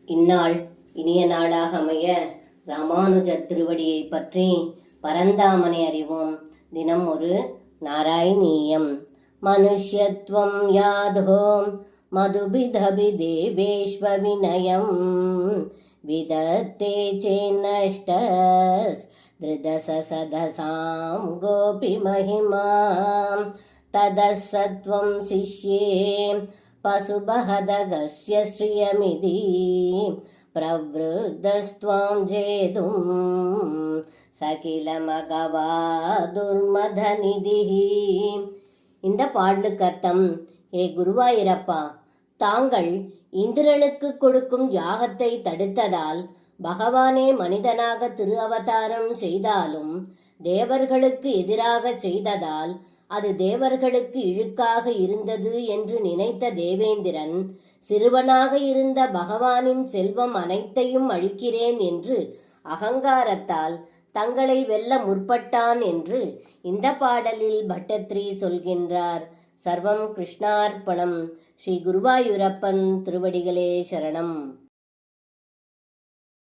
இந்நாள் இனிய நாளாக அமைய ராமானுஜர் திருவடியை பற்றி பரந்தாமனை அறிவோம். தினம் ஒரு நாராயணீயம். மனுஷ்யத்வம் யாதோ மதுபிதபி தேவேஷ்வ வினயம் விதத்தே சேன்னஷ்டஸ் திருதசசதசாம் கோபி மகிமாம் ததசத்வம் சிஷ்யே பசுபஹதகஸ்ய ஸ்ரியமிதி பிரவ்ருத்தஸ்த்வாம் ஜேதும் சகிலமகவா துர்மதநிதிஹி. இந்த பாடலுக்கு அர்த்தம்: ஏ குருவாயிரப்பா, தாங்கள் இந்திரனுக்கு கொடுக்கும் யாகத்தை தடுத்ததால் பகவானே மனிதனாக திரு அவதாரம் செய்தாலும் தேவர்களுக்கு எதிராக செய்ததால் அது தேவர்களுக்கு இழுக்காக இருந்தது என்று நினைத்த தேவேந்திரன் சிறுவனாக இருந்த பகவானின் செல்வம் அனைத்தையும் அழிக்கிறேன் என்று அகங்காரத்தால் தங்களை வெல்ல முற்பட்டான் என்று இந்த பாடலில் பட்டத்ரி சொல்கின்றார். சர்வம் கிருஷ்ணார்ப்பணம். ஸ்ரீ குருவாயூரப்பன் திருவடிகளே சரணம்.